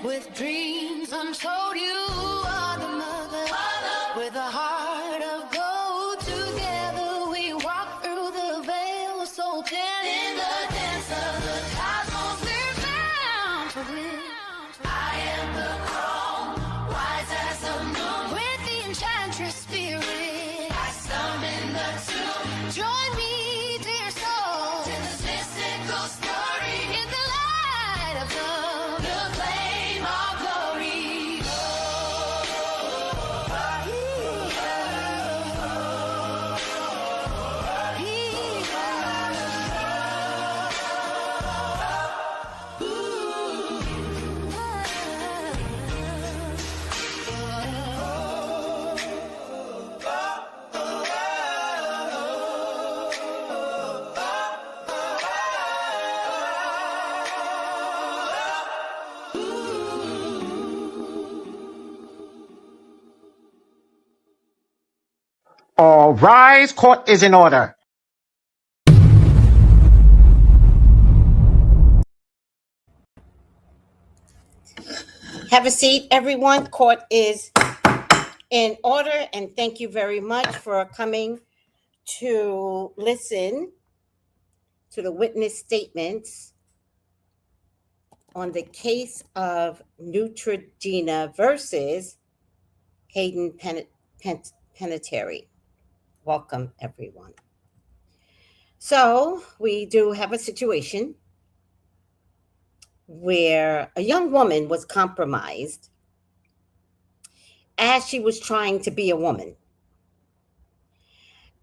with dreams untold. You are the mother with a heart of gold. Together we walk through the veil, so ten in the dance of the cosmos. We're bound to win. I am the crown, wise as the moon. With the enchantress spirit, I summon the tomb. Join me, dear soul, in this mystical story. In the light of love, the flame of glory. All rise, court is in order. Have a seat, everyone. Court is in order, and thank you very much for coming to listen to the witness statements on the case of Neutrogena versus Hayden Penitentiary. Welcome, everyone. So we do have a situation where a young woman was compromised as she was trying to be a woman,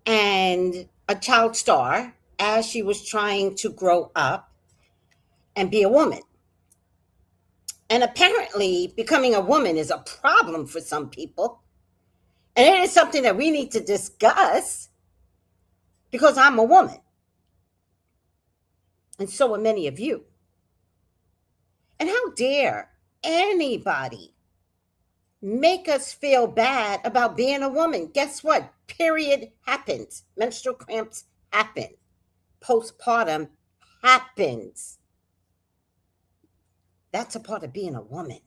and a child star as she was trying to grow up and be a woman. And apparently becoming a woman is a problem for some people. And it is something that we need to discuss because I'm a woman. And so are many of you. And how dare anybody make us feel bad about being a woman? Guess what? Period happens. Menstrual cramps happen. Postpartum happens. That's a part of being a woman.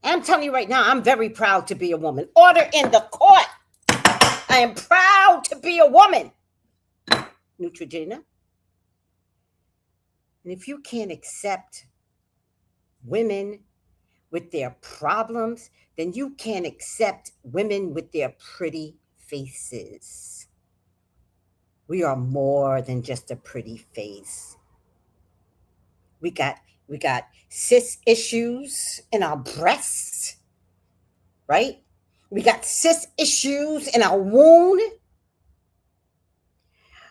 I'm telling you right now, I'm very proud to be a woman. Order in the court. I am proud to be a woman. Neutrogena. And if you can't accept women with their problems, then you can't accept women with their pretty faces. We are more than just a pretty face. We got cis issues in our breasts, right? We got cis issues in our womb.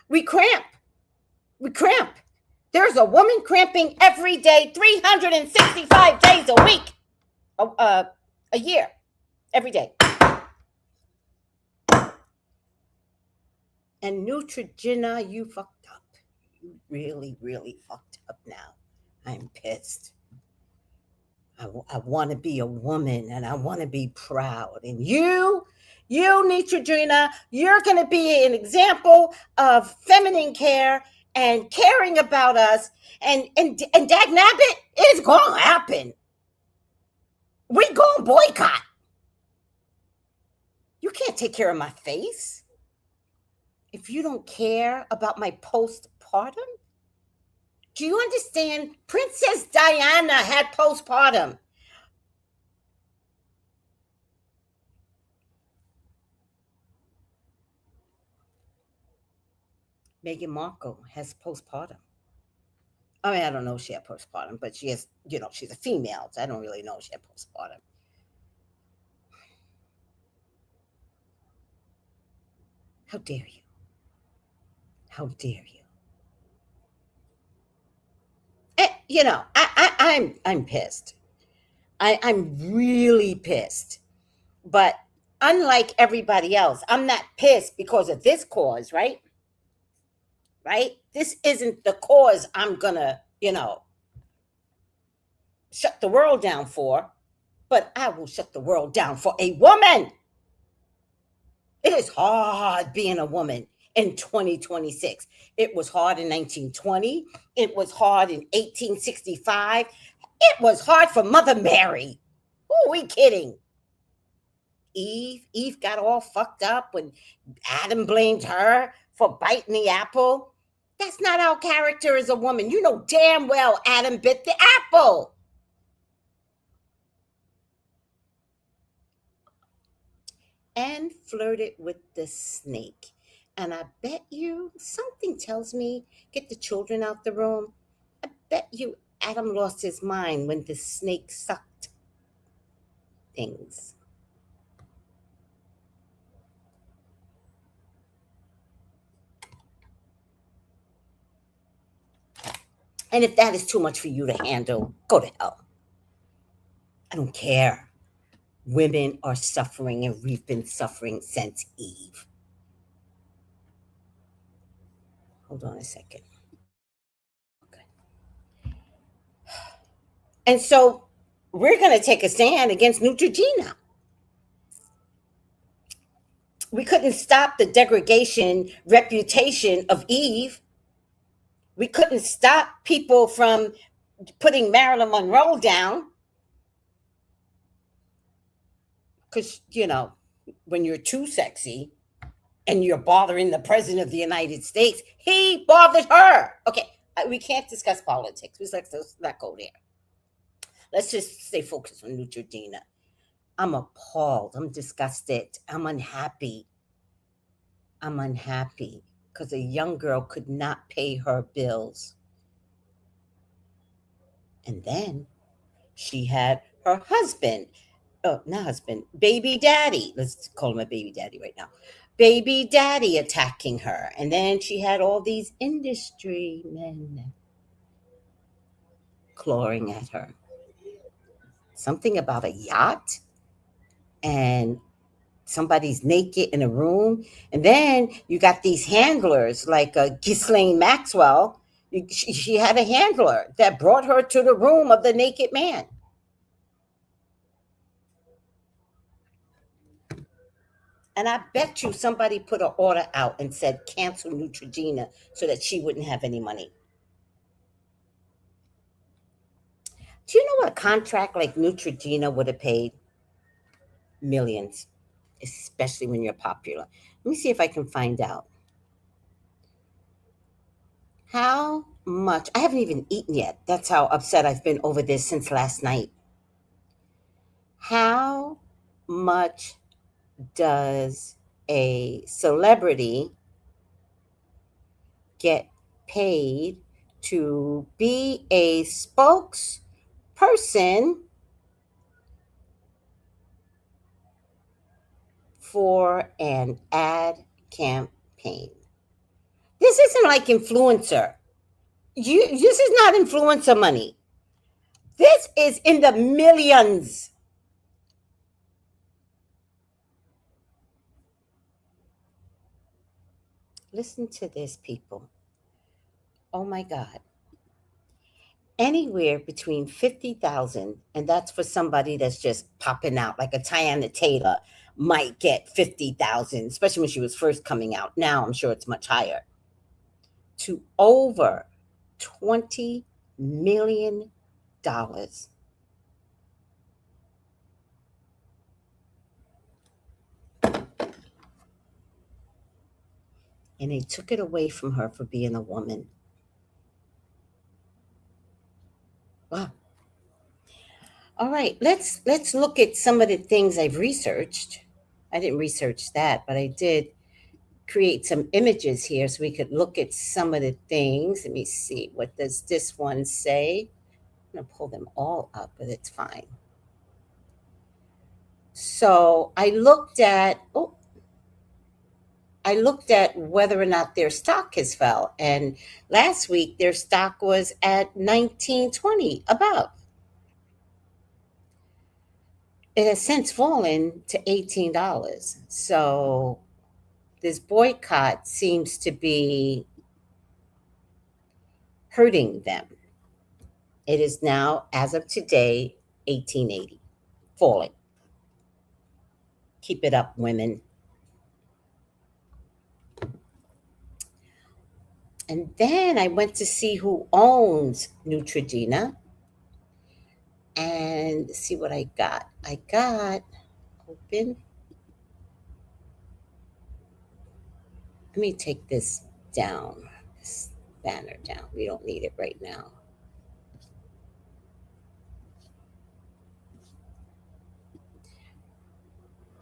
We cramp. There's a woman cramping every day, 365 days a week, a year, every day. And Neutrogena, you fucked up. You really, really fucked up now. I'm pissed. I want to be a woman and I want to be proud. And you Neutrogena, you're going to be an example of feminine care and caring about us. And dagnabbit, it's going to happen. We going to boycott. You can't take care of my face. If you don't care about my postpartum, do you understand? Princess Diana had postpartum. Meghan Markle has postpartum. I mean, I don't know if she had postpartum, but she has, she's a female. So I don't really know if she had postpartum. How dare you? How dare you? I'm pissed. I'm really pissed. But unlike everybody else, I'm not pissed because of this cause, right? Right? This isn't the cause I'm gonna, shut the world down for, but I will shut the world down for a woman. It is hard being a woman in 2026. It was hard in 1920. It was hard in 1865. It was hard for Mother Mary. Who are we kidding? Eve got all fucked up when Adam blamed her for biting the apple. That's not our character as a woman. You know damn well Adam bit the apple. And flirted with the snake. And I bet you, something tells me, get the children out the room. I bet you Adam lost his mind when the snake sucked things. And if that is too much for you to handle, go to hell. I don't care. Women are suffering, and we've been suffering since Eve. Hold on a second. Okay. And so we're going to take a stand against Neutrogena. We couldn't stop the degradation reputation of Eve. We couldn't stop people from putting Marilyn Monroe down. Because, when you're too sexy and you're bothering the president of the United States, he bothered her. Okay, we can't discuss politics. Let's not go there. Let's just stay focused on Neutrogena. I'm appalled. I'm disgusted. I'm unhappy. Because a young girl could not pay her bills. And then she had her husband. Oh, not husband, baby daddy. Let's call him a baby daddy right now. Baby daddy attacking her. And then she had all these industry men clawing at her. Something about a yacht and somebody's naked in a room. And then you got these handlers like Ghislaine Maxwell. She had a handler that brought her to the room of the naked man. And I bet you somebody put an order out and said, cancel Neutrogena so that she wouldn't have any money. Do you know what a contract like Neutrogena would have paid? Millions, especially when you're popular. Let me see if I can find out. How much? I haven't even eaten yet. That's how upset I've been over this since last night. How much does a celebrity get paid to be a spokesperson for an ad campaign? This isn't like influencer. This is not influencer money. This is in the millions. Listen to this, people. Oh my God. Anywhere between 50,000, and that's for somebody that's just popping out, like a Tiana Taylor might get 50,000, especially when she was first coming out. Now I'm sure it's much higher. To over $20 million. And they took it away from her for being a woman. Wow. All right, let's look at some of the things I've researched. I didn't research that, but I did create some images here so we could look at some of the things. Let me see. What does this one say? I'm going to pull them all up, but it's fine. So I looked at whether or not their stock has fell. And last week, their stock was at 19.20 above. It has since fallen to $18. So this boycott seems to be hurting them. It is now, as of today, 18.80, falling. Keep it up, women. And then I went to see who owns Neutrogena. And see what I got. I got open. Let me take this down, this banner down. We don't need it right now.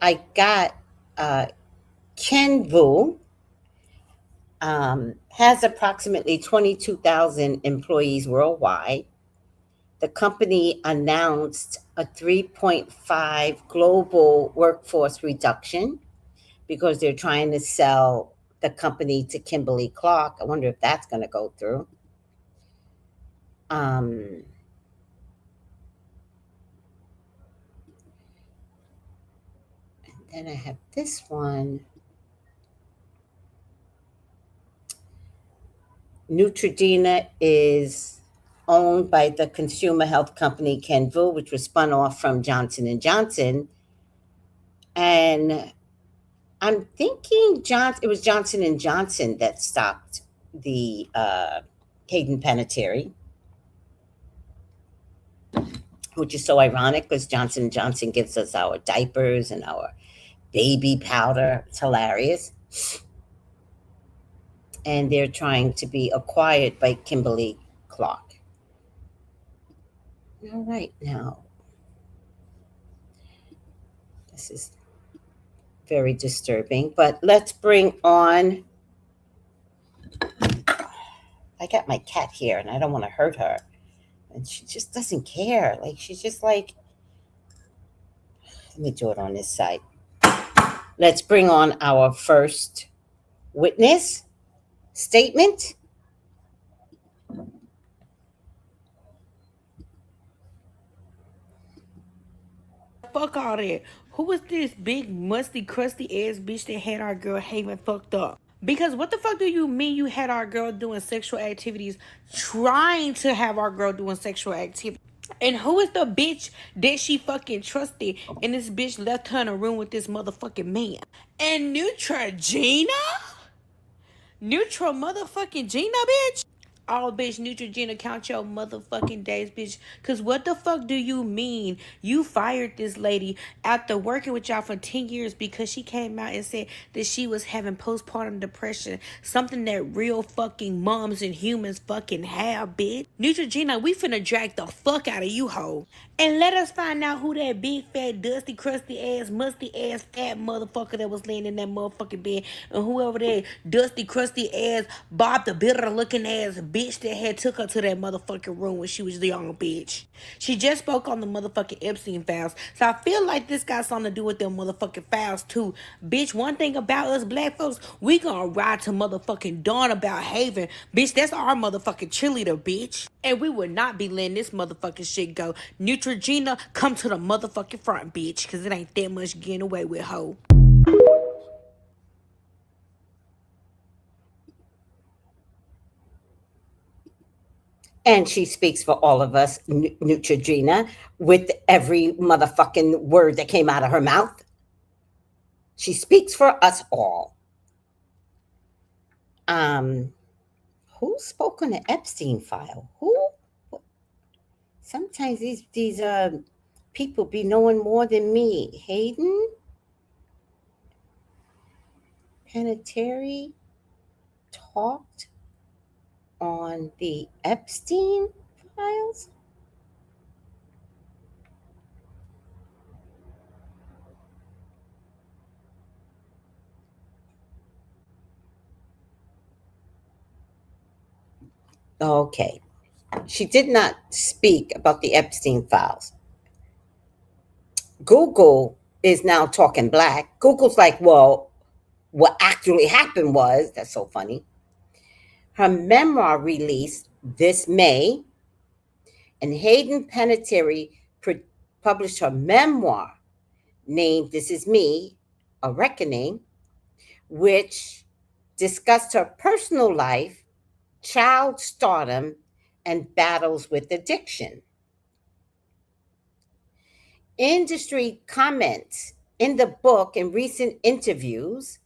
I got Kenvu has approximately 22,000 employees worldwide. The company announced a 3.5 global workforce reduction because they're trying to sell the company to Kimberly Clark. I wonder if that's going to go through. And then I have this one. Neutrogena is owned by the consumer health company Kenvue, which was spun off from Johnson and Johnson. And I'm thinking it was Johnson and Johnson that stopped the Hayden Panettiere, which is so ironic because Johnson and Johnson gives us our diapers and our baby powder. It's hilarious. And they're trying to be acquired by Kimberly Clark. All right, now this is very disturbing, but let's bring on. I got my cat here and I don't want to hurt her. And she just doesn't care. Like, she's just like, let me do it on this side. Let's bring on our first witness statement. Fuck all that. Who was this big, musty, crusty ass bitch that had our girl Haven fucked up? Because what the fuck do you mean you had our girl doing sexual activities, trying to have our girl doing sexual activities? And who is the bitch that she fucking trusted? And this bitch left her in a room with this motherfucking man. And Neutrogena? Neutral motherfucking Gina, bitch? Oh, bitch, Neutrogena, count your motherfucking days, bitch. Because what the fuck do you mean you fired this lady after working with y'all for 10 years because she came out and said that she was having postpartum depression? Something that real fucking moms and humans fucking have, bitch. Neutrogena, we finna drag the fuck out of you, hoe. And let us find out who that big, fat, dusty, crusty ass, musty ass, fat motherfucker that was laying in that motherfucking bed. And whoever that dusty, crusty ass, Bob the bitter looking ass bitch that had took her to that motherfucking room when she was the young bitch. She just spoke on the motherfucking Epstein files. So I feel like this got something to do with them motherfucking files too. Bitch, one thing about us black folks, we gonna ride to motherfucking dawn about Haven. Bitch, that's our motherfucking cheerleader, bitch. And we would not be letting this motherfucking shit go. Neutrogena, come to the motherfucking front, bitch. Cause it ain't that much getting away with, hoe. And she speaks for all of us, Neutrogena, with every motherfucking word that came out of her mouth. She speaks for us all. Who spoke on the Epstein file? Who? Sometimes these people be knowing more than me. Hayden Panettiere talked on the Epstein files. Okay. She did not speak about the Epstein files. Google is now talking black. Google's like, well, what actually happened was, that's so funny. Her memoir released this May, and Hayden Panettiere published her memoir named This Is Me, A Reckoning, which discussed her personal life, child stardom, and battles with addiction. Industry comments in the book and recent interviews,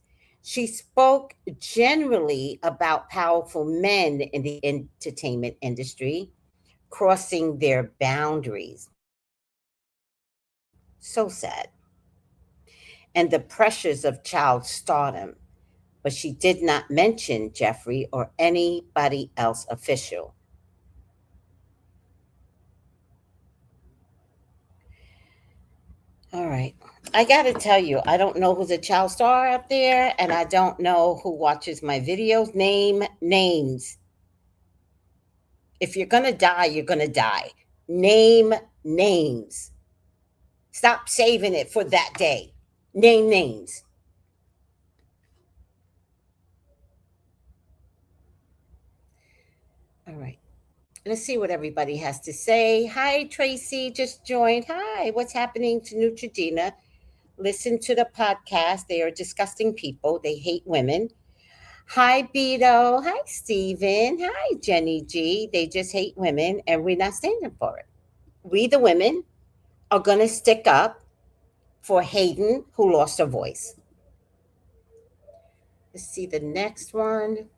she spoke generally about powerful men in the entertainment industry crossing their boundaries. So sad. And the pressures of child stardom. But she did not mention Jeffrey or anybody else official. All right. I got to tell you, I don't know who's a child star up there, and I don't know who watches my videos. Name names. If you're going to die, you're going to die. Name names. Stop saving it for that day. Name names. All right. Let's see what everybody has to say. Hi, Tracy, just joined. Hi, what's happening to Neutrogena? Listen to the podcast. They are disgusting people. They hate women. Hi, Beto. Hi, Steven. Hi, Jenny G. They just hate women, and we're not standing for it. We, the women, are going to stick up for Hayden, who lost her voice. Let's see the next one.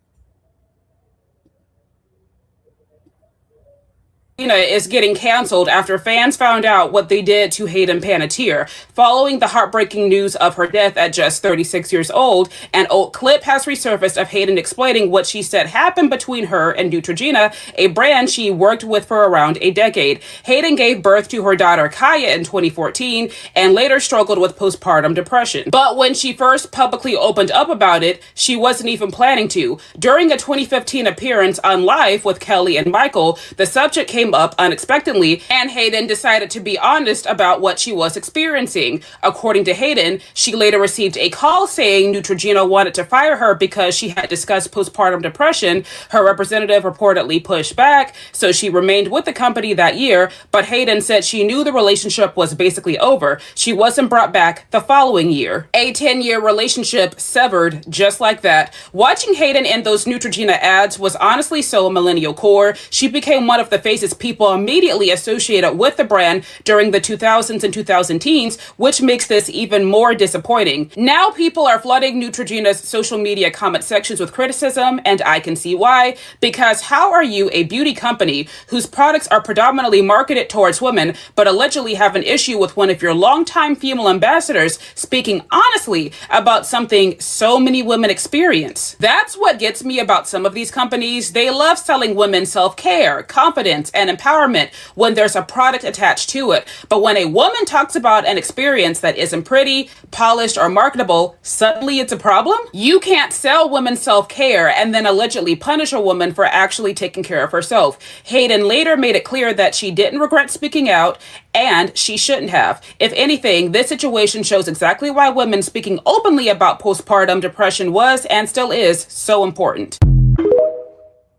Is getting canceled after fans found out what they did to Hayden Panettiere. Following the heartbreaking news of her death at just 36 years old, an old clip has resurfaced of Hayden explaining what she said happened between her and Neutrogena, a brand she worked with for around a decade. Hayden gave birth to her daughter Kaya in 2014 and later struggled with postpartum depression. But when she first publicly opened up about it, she wasn't even planning to. During a 2015 appearance on Live with Kelly and Michael, the subject came up unexpectedly, and Hayden decided to be honest about what she was experiencing. According to Hayden, she later received a call saying Neutrogena wanted to fire her because she had discussed postpartum depression. Her representative reportedly pushed back, so she remained with the company that year, but Hayden said she knew the relationship was basically over. She wasn't brought back the following year. A 10-year relationship severed just like that. Watching Hayden in those Neutrogena ads was honestly so millennial core. She became one of the faces people immediately associated with the brand during the 2000s and 2010s, which makes this even more disappointing. Now people are flooding Neutrogena's social media comment sections with criticism, and I can see why, because how are you a beauty company whose products are predominantly marketed towards women, but allegedly have an issue with one of your longtime female ambassadors speaking honestly about something so many women experience? That's what gets me about some of these companies. They love selling women self-care, confidence, and empowerment when there's a product attached to it. But when a woman talks about an experience that isn't pretty, polished, or marketable, suddenly it's a problem? You can't sell women self-care and then allegedly punish a woman for actually taking care of herself. Hayden later made it clear that she didn't regret speaking out, and she shouldn't have. If anything, this situation shows exactly why women speaking openly about postpartum depression was and still is so important.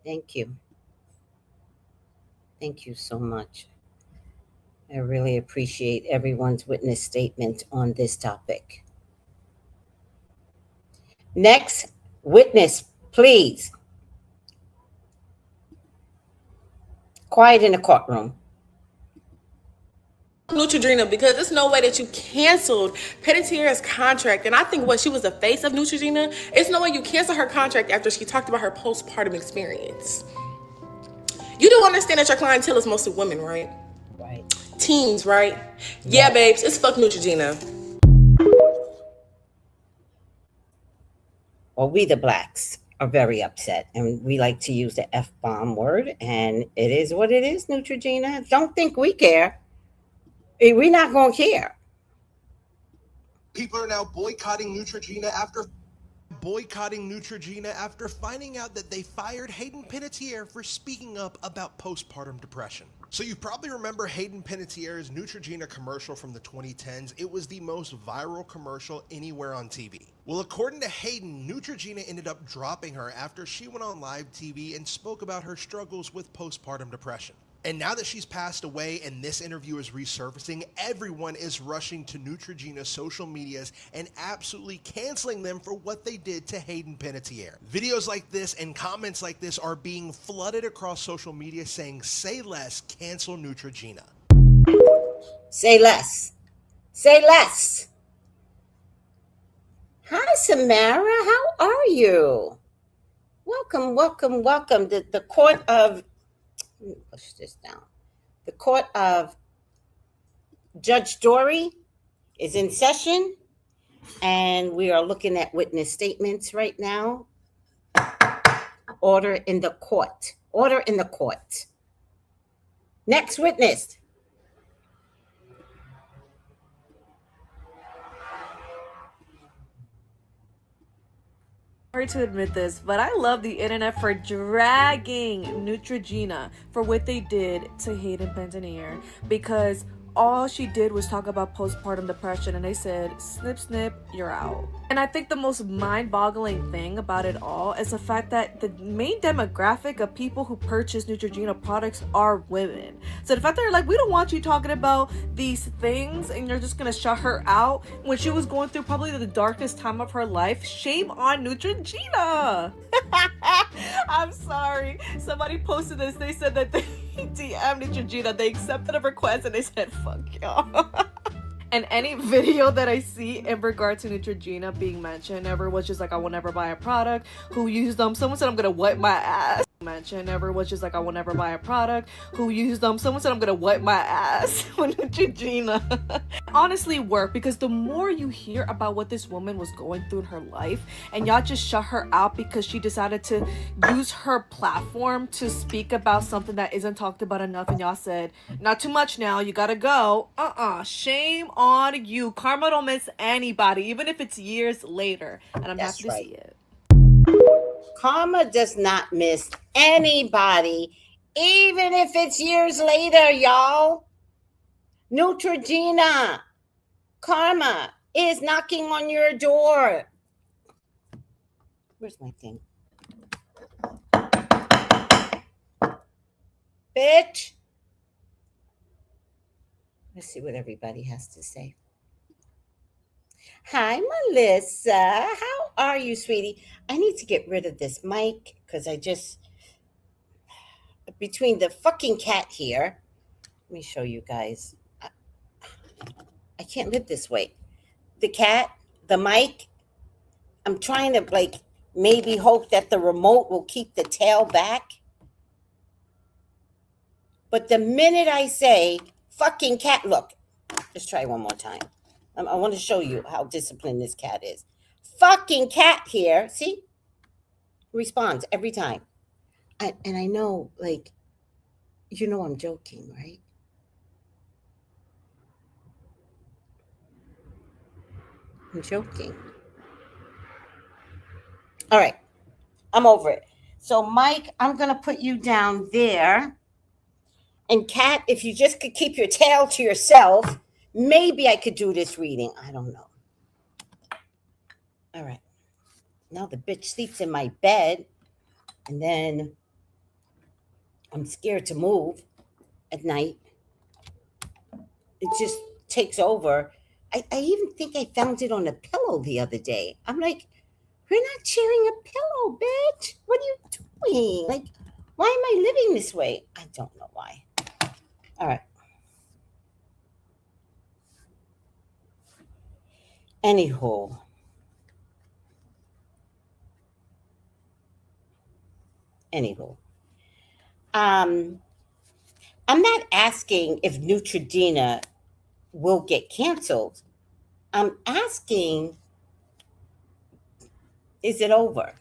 Thank you. Thank you so much. I really appreciate everyone's witness statement on this topic. Next witness, please. Quiet in the courtroom. Neutrogena, because there's no way that you canceled Panettiere contract, and I think she was the face of Neutrogena. It's no way you cancel her contract after she talked about her postpartum experience. You do understand that your clientele is mostly women, right? Right. Teens, right? Yeah, babes, it's fuck Neutrogena. Well, we the blacks are very upset, and we like to use the F-bomb word, and it is what it is, Neutrogena. Don't think we care. We're not going to care. People are now boycotting Neutrogena after finding out that they fired Hayden Panettiere for speaking up about postpartum depression. So you probably remember Hayden Panettiere's Neutrogena commercial from the 2010s. It was the most viral commercial anywhere on TV. Well, according to Hayden, Neutrogena ended up dropping her after she went on live TV and spoke about her struggles with postpartum depression. And now that she's passed away and this interview is resurfacing, everyone is rushing to Neutrogena's social medias and absolutely canceling them for what they did to Hayden Panettiere. Videos like this and comments like this are being flooded across social media saying, "Say less, cancel Neutrogena." Say less. Say less. Hi, Samara. How are you? Welcome, welcome, welcome. The court of... Let me push this down. The court of Judge Dory is in session, and we are looking at witness statements right now. Order in the court. Order in the court. Next witness. Sorry to admit this, but I love the internet for dragging Neutrogena for what they did to Hayden Panettiere, because all she did was talk about postpartum depression, and they said, snip, snip, you're out. And I think the most mind-boggling thing about it all is the fact that the main demographic of people who purchase Neutrogena products are women. So the fact that they're like, we don't want you talking about these things, and you're just gonna shut her out when she was going through probably the darkest time of her life. Shame on Neutrogena. I'm sorry. Somebody posted this. They said that they DM'd Neutrogena. They accepted a request and they said, fuck y'all. And any video that I see in regard to Neutrogena being mentioned, everyone's just like, I will never buy a product. Who used them? Someone said I'm gonna wipe my ass. Mention everyone's just like, I will never buy a product. Who used them? Someone said I'm gonna wipe my ass with Neutrogena. Honestly work, because the more you hear about what this woman was going through in her life, and y'all just shut her out because she decided to use her platform to speak about something that isn't talked about enough, and y'all said, not too much now, you gotta go. Shame on you. Karma don't miss anybody, even if it's years later. And I'm happy to see it. Karma does not miss anybody, even if it's years later, y'all. Neutrogena, karma is knocking on your door. Where's my thing? Bitch. Let's see what everybody has to say. Hi, Melissa. How are you, sweetie? I need to get rid of this mic because between the fucking cat here, let me show you guys. I can't live this way. The cat, the mic, I'm trying to maybe hope that the remote will keep the tail back. But the minute I say fucking cat, look, just try one more time. I want to show you how disciplined this cat is. Fucking cat here. See? Responds every time. And I know, I'm joking, right? I'm joking. All right. I'm over it. So, Mike, I'm going to put you down there. And Kat, if you just could keep your tail to yourself, maybe I could do this reading. I don't know. All right. Now the bitch sleeps in my bed. And then I'm scared to move at night. It just takes over. I even think I found it on a pillow the other day. I'm like, we're not sharing a pillow, bitch. What are you doing? Why am I living this way? I don't know why. All right. Anywho. I'm not asking if Neutrogena will get canceled. I'm asking, is it over?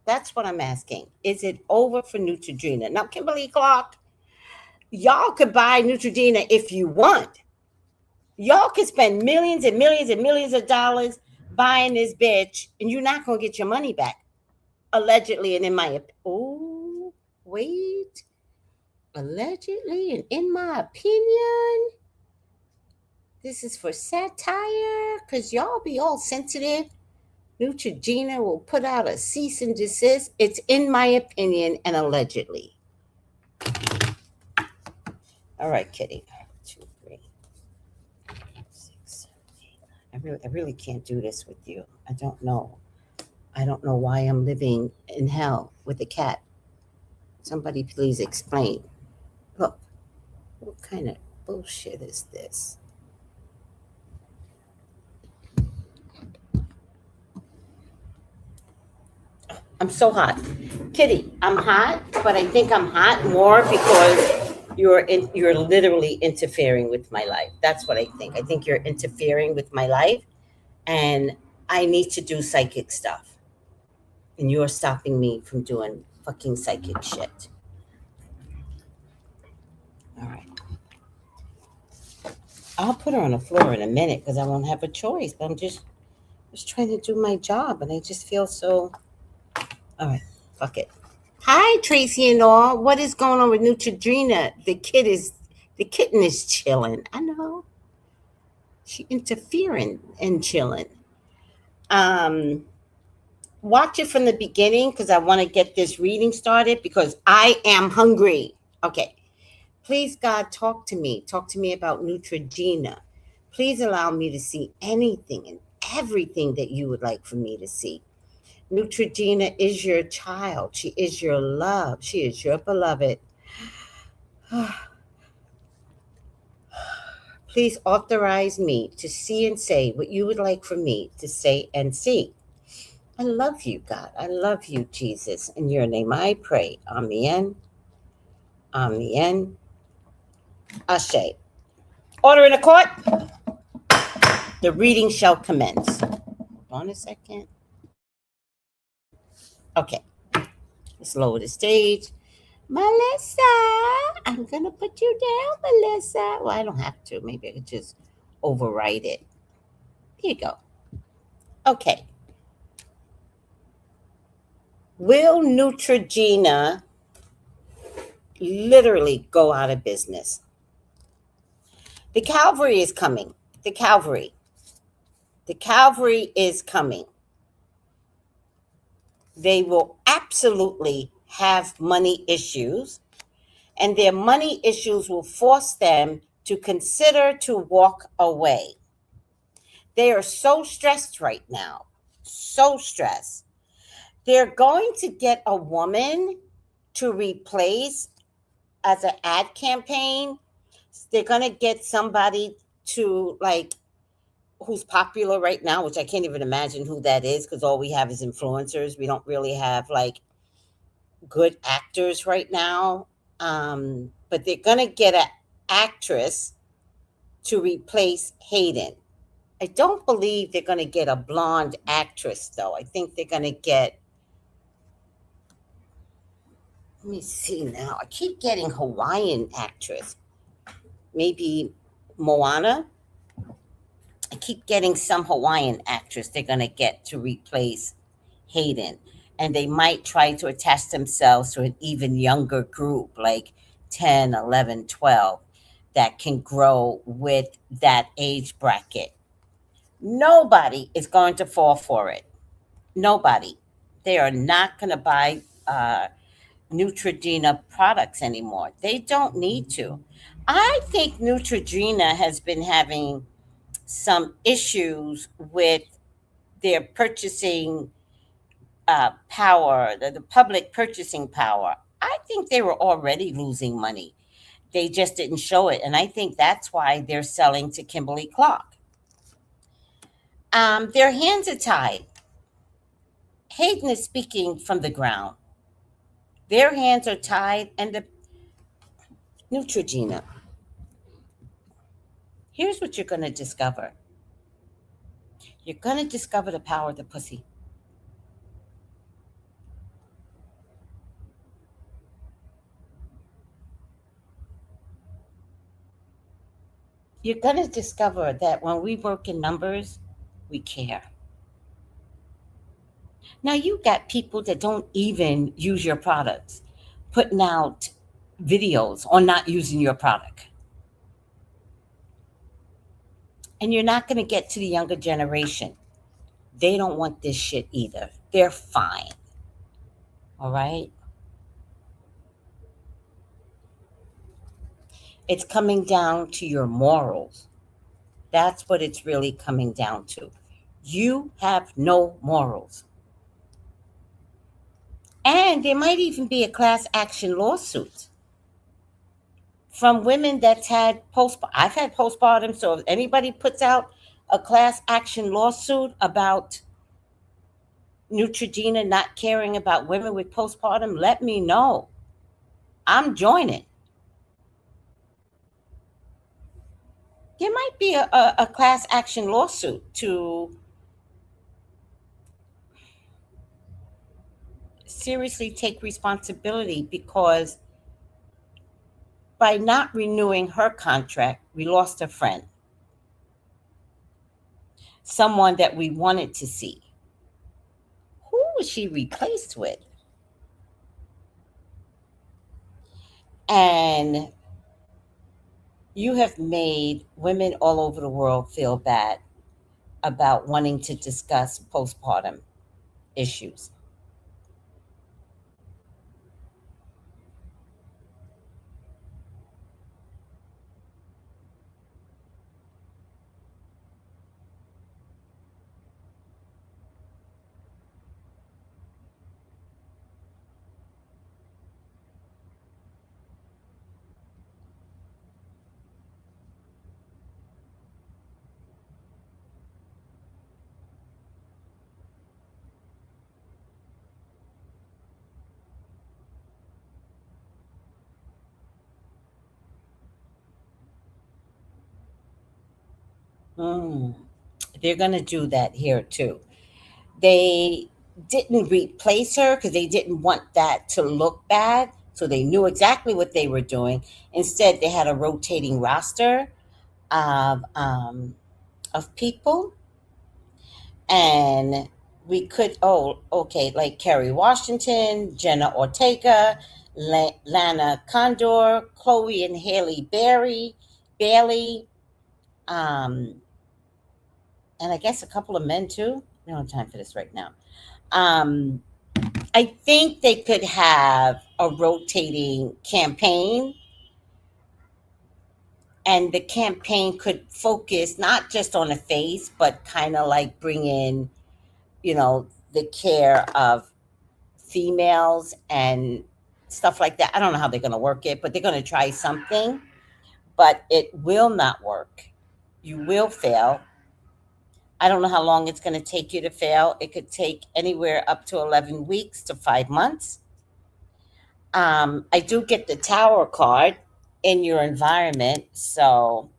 That's what I'm asking. Is it over for Neutrogena? Now, Kimberly Clark, y'all could buy Neutrogena if you want. Y'all could spend millions and millions and millions of dollars buying this bitch, and you're not going to get your money back. Allegedly, and in my allegedly, and in my opinion, this is for satire, because y'all be all sensitive. Neutrogena will put out a cease and desist. It's in my opinion and allegedly. All right, Kitty. 2, 3, 6, 7, 8. I really can't do this with you. I don't know why I'm living in hell with a cat. Somebody please explain. Look, what kind of bullshit is this? I'm so hot. Kitty, I'm hot, but I think I'm hot more because you're literally interfering with my life. That's what I think. I think you're interfering with my life, and I need to do psychic stuff, and you're stopping me from doing fucking psychic shit. All right. I'll put her on the floor in a minute because I won't have a choice. But I'm just trying to do my job, and I just feel so. All right, fuck it. Hi, Tracy and all. What is going on with Neutrogena? The kitten is chilling. I know she interfering and chilling. Um, Watch it from the beginning because I want to get this reading started because I am hungry. Okay. Please, God, talk to me. Talk to me about Neutrogena. Please allow me to see anything and everything that you would like for me to see. Neutrogena is your child. She is your love. She is your beloved. Please authorize me to see and say what you would like for me to say and see. I love you, God. I love you, Jesus. In your name I pray. Amen. Amen. Ashe. Order in the court. The reading shall commence. Hold on a second. Okay. Let's lower the stage. Melissa, I'm going to put you down, Melissa. Well, I don't have to. Maybe I could just overwrite it. Here you go. Okay. Will Neutrogena literally go out of business? The cavalry is coming. The cavalry. The cavalry is coming. They will absolutely have money issues, and their money issues will force them to consider to walk away. They are so stressed right now. So stressed. They're going to get a woman to replace as an ad campaign. They're going to get somebody to like who's popular right now, which I can't even imagine who that is because all we have is influencers. We don't really have like good actors right now. But they're going to get an actress to replace Hayden. I don't believe they're going to get a blonde actress, though. I think they're going to get. Let me see now. I keep getting Hawaiian actress. Maybe Moana. I keep getting some Hawaiian actress they're going to get to replace Hayden. And they might try to attach themselves to an even younger group, like 10, 11, 12, that can grow with that age bracket. Nobody is going to fall for it. Nobody. They are not going to buy Neutrogena products anymore. They don't need to. I think Neutrogena has been having some issues with their purchasing power, the public purchasing power. I think they were already losing money. They just didn't show it. And I think that's why they're selling to Kimberly Clark. Their hands are tied. Hayden is speaking from the ground. Their hands are tied, and the Neutrogena. Here's what you're going to discover. You're going to discover the power of the pussy. You're going to discover that when we work in numbers, we care. Now, you got people that don't even use your products, putting out videos on not using your product. And you're not going to get to the younger generation. They don't want this shit either. They're fine. All right? It's coming down to your morals. That's what it's really coming down to. You have no morals. And there might even be a class action lawsuit from women that's had I've had postpartum. So if anybody puts out a class action lawsuit about Neutrogena not caring about women with postpartum, let me know. I'm joining. there might be a class action lawsuit to seriously take responsibility, because by not renewing her contract, we lost a friend, someone that we wanted to see. Who was she replaced with? And you have made women all over the world feel bad about wanting to discuss postpartum issues. Mm, they're going to do that here too. They didn't replace her because they didn't want that to look bad. So they knew exactly what they were doing. Instead, they had a rotating roster of people, and we could, oh, okay, like Kerry Washington, Jenna Ortega, Lana Condor, Chloe and Haley Bailey, um, and I guess a couple of men too. We don't have time for this right now. Um, I think they could have a rotating campaign, and the campaign could focus not just on a face, but kind of like bring in, the care of females and stuff like that. I don't know how they're going to work it, but they're going to try something, but it will not work. You will fail. I don't know how long it's going to take you to fail. It could take anywhere up to 11 weeks to 5 months. I do get the tower card in your environment, so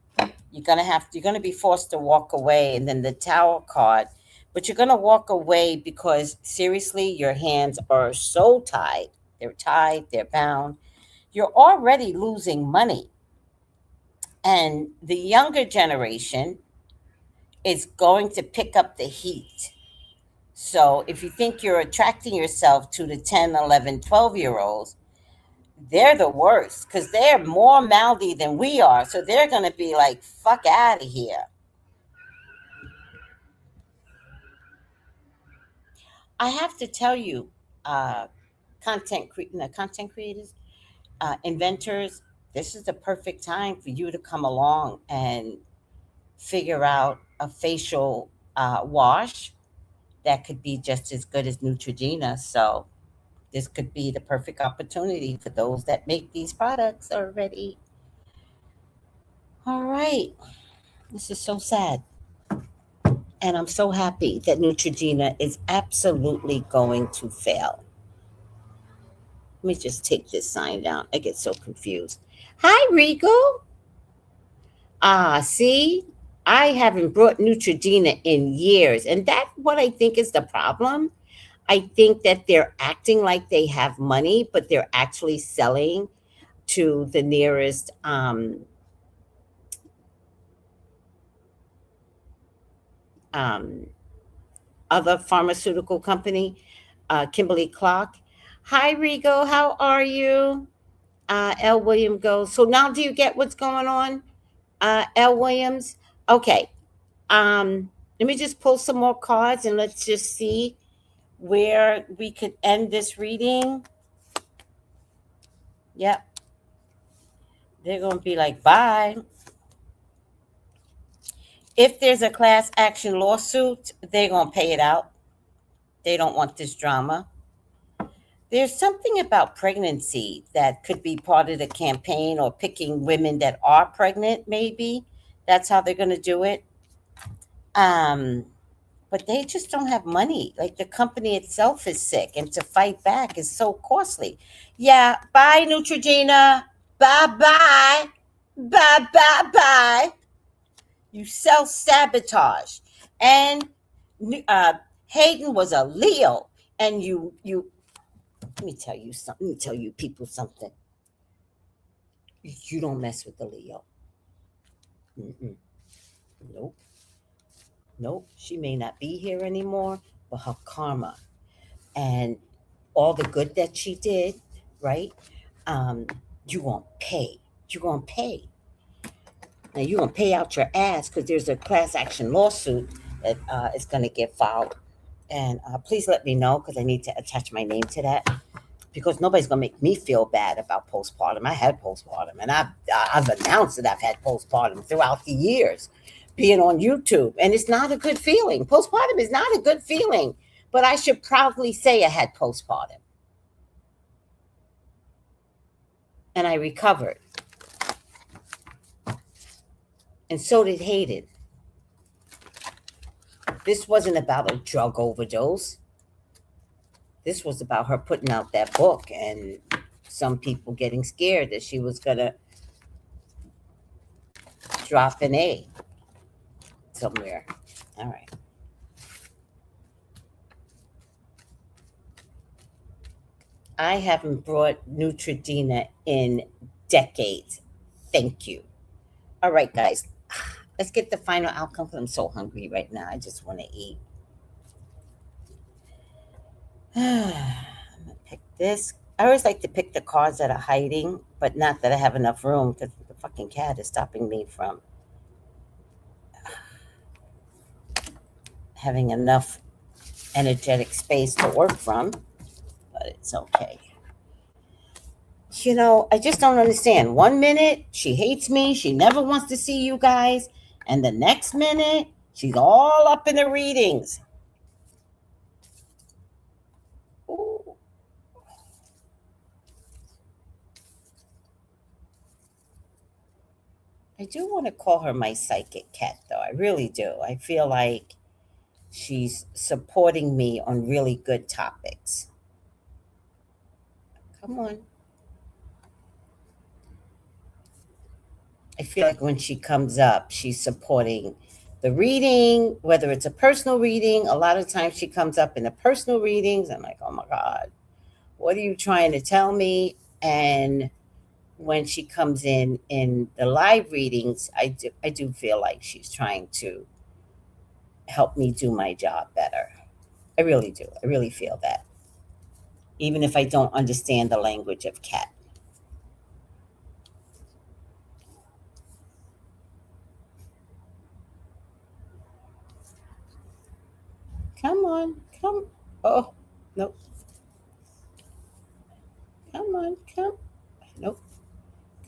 you're gonna be forced to walk away, and then the tower card. But you're gonna walk away because seriously, your hands are so tied. They're tied. They're bound. You're already losing money, and the younger generation is going to pick up the heat. So if you think you're attracting yourself to the 10, 11, 12 year olds, they're the worst because they're more mouthy than we are. So they're going to be like, fuck out of here. I have to tell you, uh, content creators, inventors, this is the perfect time for you to come along and figure out a facial wash that could be just as good as Neutrogena. So this could be the perfect opportunity for those that make these products already. All right. This is so sad. And I'm so happy that Neutrogena is absolutely going to fail. Let me just take this sign down. I get so confused. Hi, Rico. See, I haven't brought Neutrogena in years. And that's what I think is the problem. I think that they're acting like they have money, but they're actually selling to the nearest um, other pharmaceutical company, Kimberly Clark. Hi, Rigo. How are you? L. William goes, so now do you get what's going on? L. Williams? Okay. Let me just pull some more cards and let's just see where we could end this reading. Yep. They're going to be like, bye. If there's a class action lawsuit, they're going to pay it out. They don't want this drama. There's something about pregnancy that could be part of the campaign, or picking women that are pregnant, maybe. That's how they're going to do it. But they just don't have money. Like, the company itself is sick, and to fight back is so costly. Yeah, bye, Neutrogena. Bye-bye. Bye-bye-bye. You self-sabotage. And Hayden was a Leo. And you let me tell you something. Let me tell you people something. You don't mess with the Leo. Mm-mm. Nope. Nope. She may not be here anymore, but her karma and all the good that she did, right? Um, you gonna pay. You gonna pay. Now you're gonna pay out your ass because there's a class action lawsuit that is gonna get filed. And please let me know because I need to attach my name to that because nobody's gonna make me feel bad about postpartum. I had postpartum, and I've announced that I've had postpartum throughout the years, being on YouTube, and it's not a good feeling. Postpartum is not a good feeling, but I should proudly say I had postpartum, and I recovered, and so did Hayden. This wasn't about a drug overdose. This was about her putting out that book and some people getting scared that she was gonna drop an A somewhere. All right. I haven't brought Neutrogena in decades. Thank you. All right, guys. Let's get the final outcome because I'm so hungry right now. I just want to eat. I'm gonna pick this. I always like to pick the cards that are hiding, but not that I have enough room because the fucking cat is stopping me from having enough energetic space to work from, but it's okay. I just don't understand. 1 minute, she hates me. She never wants to see you guys. And the next minute, she's all up in the readings. Ooh. I do want to call her my psychic cat, though. I really do. I feel like she's supporting me on really good topics. Come on. I feel like when she comes up, she's supporting the reading, whether it's a personal reading. A lot of times she comes up in the personal readings. I'm like, oh my God, what are you trying to tell me? And when she comes in the live readings, I do feel like she's trying to help me do my job better. I really do. I really feel that. Even if I don't understand the language of cat. Come on, come. Oh, nope. Come on, come. Nope.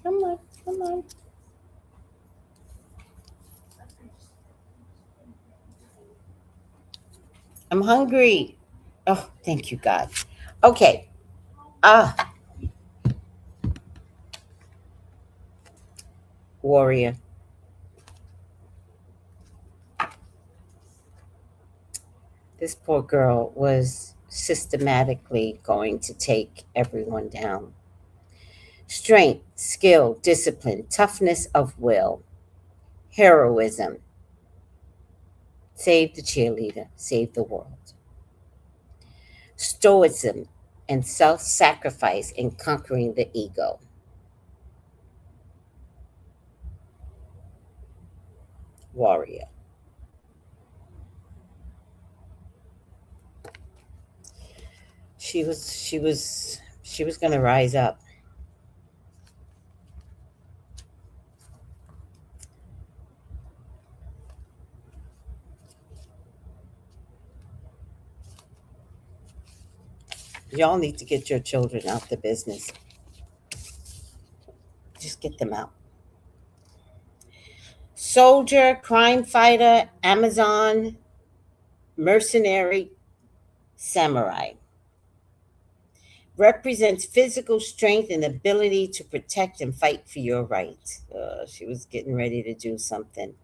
Come on, come on. I'm hungry. Oh, thank you, God. Okay. Ah, warrior. This poor girl was systematically going to take everyone down. Strength, skill, discipline, toughness of will, heroism. Save the cheerleader, save the world. Stoicism and self sacrifice in conquering the ego. Warrior. She was going to rise up. Y'all need to get your children out the business. Just get them out. Soldier, crime fighter, Amazon, mercenary, samurai. Represents physical strength and ability to protect and fight for your rights. She was getting ready to do something.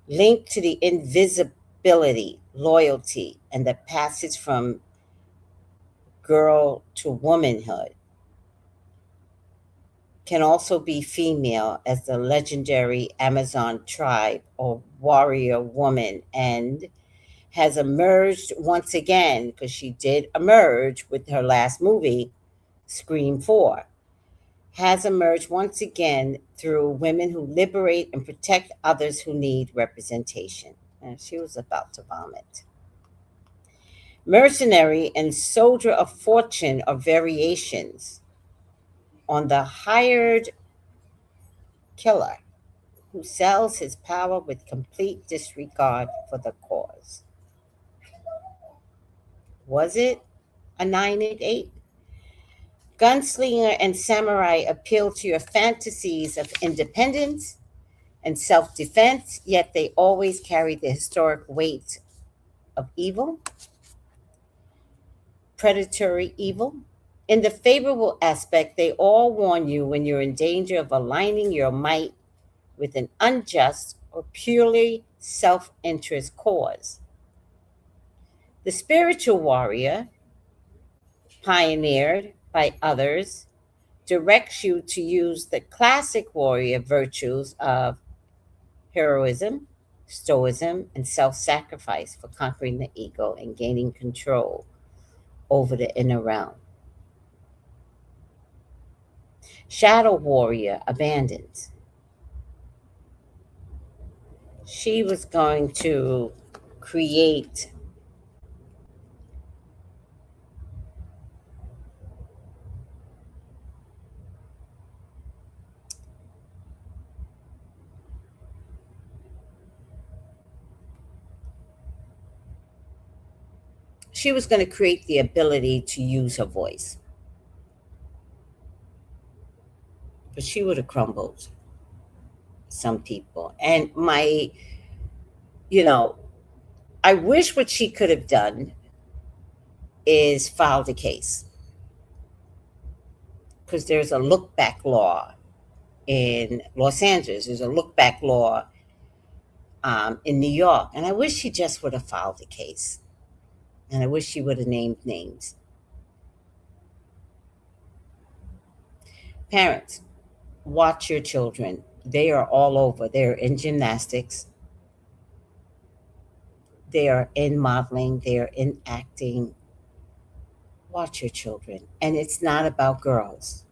Linked to the invisibility, loyalty, and the passage from girl to womanhood. can also be female, as the legendary Amazon tribe or warrior woman, and has emerged once again, because she did emerge with her last movie, Scream 4, has emerged once again through women who liberate and protect others who need representation. And she was about to vomit. Mercenary and soldier of fortune are variations on the hired killer who sells his power with complete disregard for the cause. Was it a 988? Gunslinger and samurai appeal to your fantasies of independence and self defense, yet they always carry the historic weight of evil, predatory evil. In the favorable aspect, they all warn you when you're in danger of aligning your might with an unjust or purely self interest cause. The spiritual warrior, pioneered by others, directs you to use the classic warrior virtues of heroism, stoicism, and self sacrifice for conquering the ego and gaining control over the inner realm. Shadow warrior abandons. She was going to create the ability to use her voice. But she would have crumbled some people. And you know, I wish what she could have done is filed a case. Because there's a look back law in Los Angeles, there's a look back law in New York. And I wish she just would have filed a case. And I wish she would have named names. Parents, watch your children. They are all over. They're in gymnastics. They are in modeling. They are in acting. Watch your children. And it's not about girls.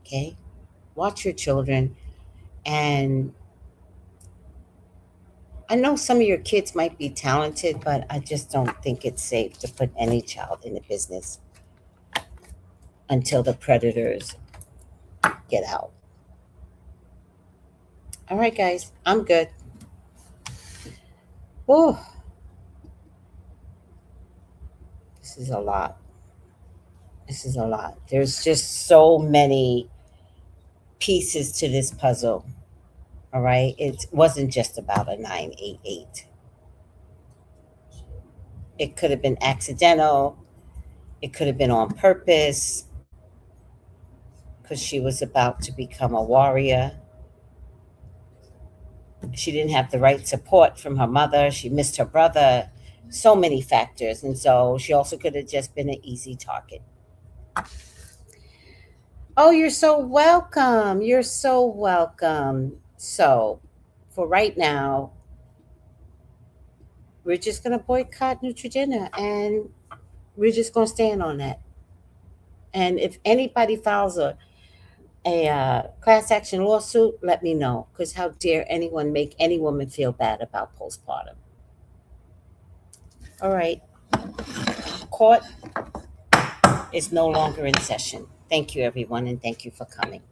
Okay? Watch your children. And I know some of your kids might be talented, but I just don't think it's safe to put any child in the business until the predators get out. All right, guys, I'm good. Oh, this is a lot. This is a lot. There's just so many pieces to this puzzle. All right. It wasn't just about a 988. It could have been accidental. It could have been on purpose because she was about to become a warrior. She didn't have the right support from her mother. She missed her brother. So many factors. And so she also could have just been an easy target. Oh, you're so welcome. You're so welcome. So, for right now, we're just going to boycott Neutrogena and we're just going to stand on that. And if anybody files a class action lawsuit, let me know. Because how dare anyone make any woman feel bad about postpartum? All right. Court is no longer in session. Thank you, everyone, and thank you for coming.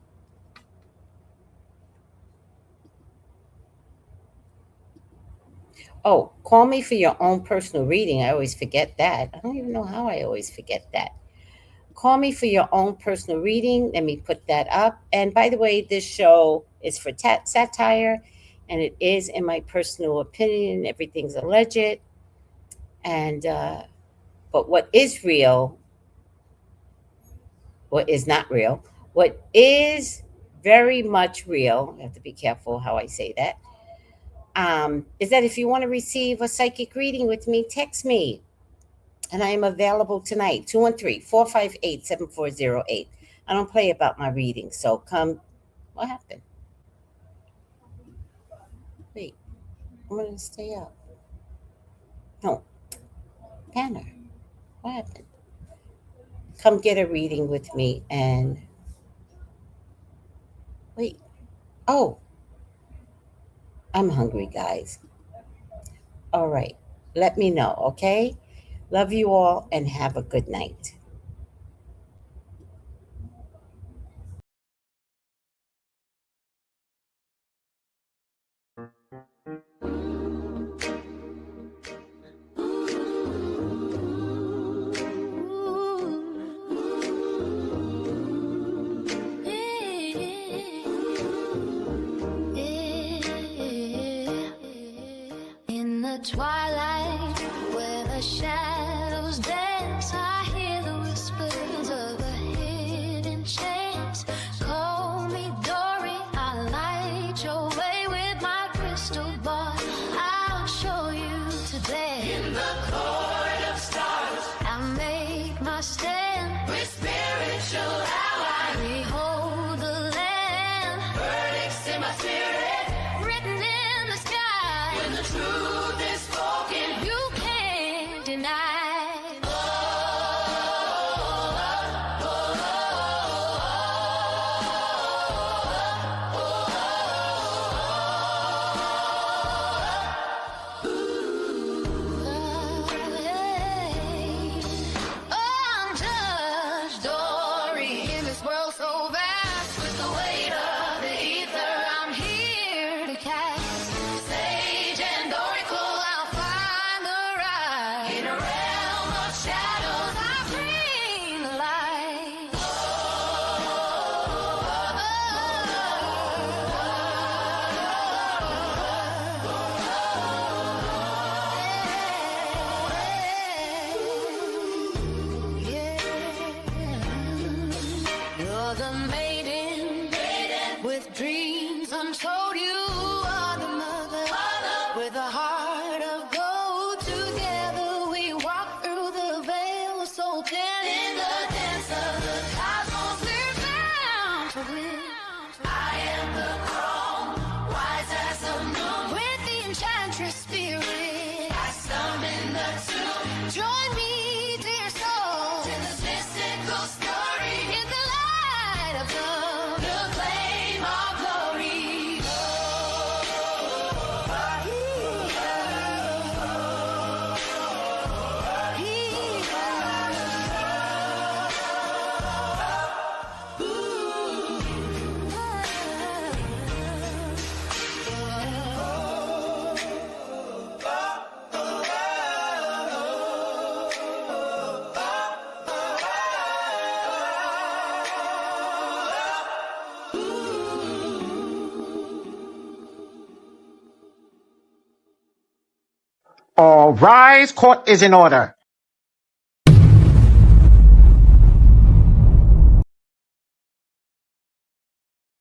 Oh, call me for your own personal reading. I always forget that. I don't even know how I always forget that. Call me for your own personal reading. Let me put that up. And by the way, this show is for satire, and it is, in my personal opinion, everything's alleged. And but what is real, what is not real, what is very much real, I have to be careful how I say that, is that if you want to receive a psychic reading with me, text me. And I am available tonight, 213-458-7408. I don't play about my readings. So come. What happened? Wait, I'm gonna stay up. No, Tanner. What happened? Come get a reading with me and wait. Oh, I'm hungry, guys. All right. Let me know, okay? Love you all and have a good night. In the twilight, where the shadows dance, I hear the whispers of a hidden chance. Call me Dory, I'll light your way with my crystal ball. I'll show you today. In the court of stars, I make my stand with spiritual ally. Behold the land, verdicts in my spirit, written in the sky. When the truth is spoken, you can't deny. I'm Judge Dory in this world so vast. With the weight of the ether, I'm here to cast. Sage and oracle, I'll find the right. In a realm of shadows, I bring the light. You're the maiden with dreams untold. You are the mother with a heart of gold. Together we walk through the veil, so ten in the dance of the cosmos. We're bound to win. I am the chrome, wise as the moon. With the enchantress spirit, I summon the tomb. Join me, dear soul, in this mystical story. In the light of love, the flame of glory. All rise, court is in order.